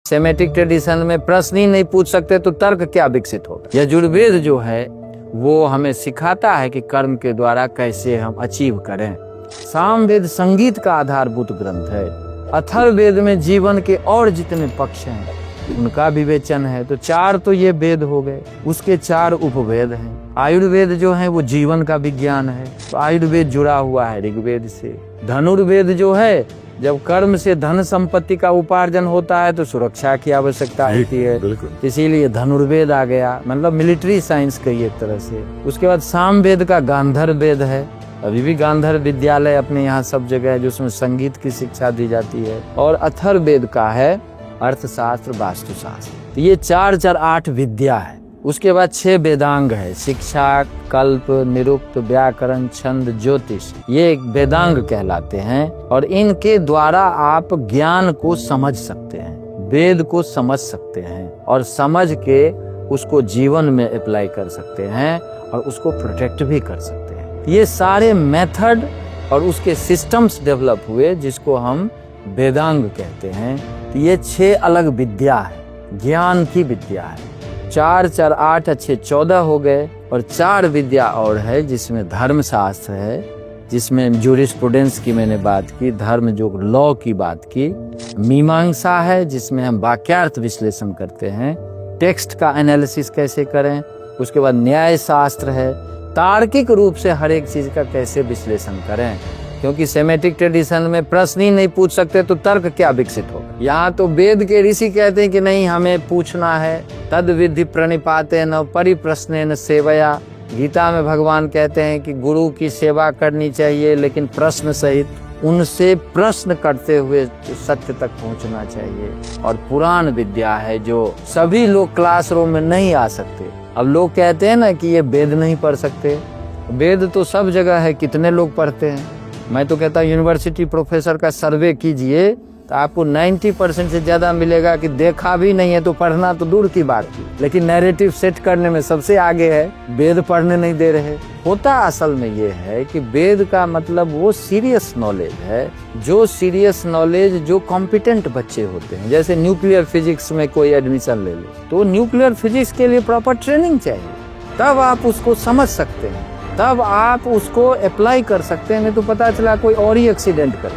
Semitic tradition में प्रश्न ही नहीं पूछ सकते तो तर्क क्या विकसित होगा। यजुर्वेद जो है वो हमें सिखाता है कि कर्म के द्वारा कैसे हम अचीव करें। सामवेद संगीत का आधारभूत ग्रंथ है। अथर्ववेद में जीवन के और जितने पक्ष हैं उनका विवेचन है। तो चार तो ये वेद हो गए, उसके चार उपवेद हैं। आयुर्वेद जो है वो जीवन का विज्ञान है, तो आयुर्वेद जुड़ा हुआ है ऋग्वेद से। धनुर्वेद जो है जब कर्म से धन संपत्ति का उपार्जन होता है तो सुरक्षा की आवश्यकता होती है, इसीलिए धनुर्वेद आ गया, मतलब मिलिट्री साइंस कही एक तरह से। उसके बाद सामवेद का गांधर्व वेद है। अभी भी गांधर्व विद्यालय अपने यहाँ सब जगह है जिसमें संगीत की शिक्षा दी जाती है। और अथर्ववेद का है अर्थशास्त्र, वास्तुशास्त्र। तो ये 4-8 विद्या है। उसके बाद 6 वेदांग है, शिक्षा, कल्प, निरुक्त, व्याकरण, छंद, ज्योतिष। ये एक वेदांग कहलाते हैं और इनके द्वारा आप ज्ञान को समझ सकते हैं, वेद को समझ सकते हैं और समझ के उसको जीवन में अप्लाई कर सकते हैं और उसको प्रोटेक्ट भी कर सकते हैं। ये सारे मेथड और उसके सिस्टम्स डेवलप हुए जिसको हम वेदांग कहते हैं। तो ये 6 अलग विद्या है, ज्ञान की विद्या है। 4-4-8 अच्छे 14 हो गए और 4 विद्या और है जिसमें धर्मशास्त्र है, जिसमें ज्यूरिस्प्रूडेंस की मैंने बात की, धर्म जो लॉ की बात की। मीमांसा है जिसमें हम वाक्यार्थ विश्लेषण करते हैं, टेक्स्ट का एनालिसिस कैसे करें। उसके बाद न्याय शास्त्र है, तार्किक रूप से हर एक चीज का कैसे विश्लेषण करें, क्योंकि सेमेटिक ट्रेडिशन में प्रश्न ही नहीं पूछ सकते तो तर्क क्या विकसित होगा। यहाँ तो वेद के ऋषि कहते हैं कि नहीं, हमें पूछना है। तद विधि प्रणिपातेन परिप्रश्नेन सेवया। गीता में भगवान कहते हैं कि गुरु की सेवा करनी चाहिए लेकिन प्रश्न सहित, उनसे प्रश्न करते हुए सत्य तक पहुंचना चाहिए। और पुराण विद्या है जो सभी लोग क्लासरूम में नहीं आ सकते। अब लोग कहते हैं ना कि ये वेद नहीं पढ़ सकते, वेद तो सब जगह है, कितने लोग पढ़ते हैं। मैं तो कहता हूँ यूनिवर्सिटी प्रोफेसर का सर्वे कीजिए तो आपको 90% से ज्यादा मिलेगा कि देखा भी नहीं है तो पढ़ना तो दूर की बात थी, लेकिन नैरेटिव सेट करने में सबसे आगे है, वेद पढ़ने नहीं दे रहे। होता असल में ये है कि वेद का मतलब वो सीरियस नॉलेज है, जो सीरियस नॉलेज जो कॉम्पिटेंट बच्चे होते हैं। जैसे न्यूक्लियर फिजिक्स में कोई एडमिशन ले ले तो न्यूक्लियर फिजिक्स के लिए प्रॉपर ट्रेनिंग चाहिए, तब आप उसको समझ सकते हैं, तब आप उसको अप्लाई कर सकते हैं। नहीं तो पता चला कोई और ही एक्सीडेंट कर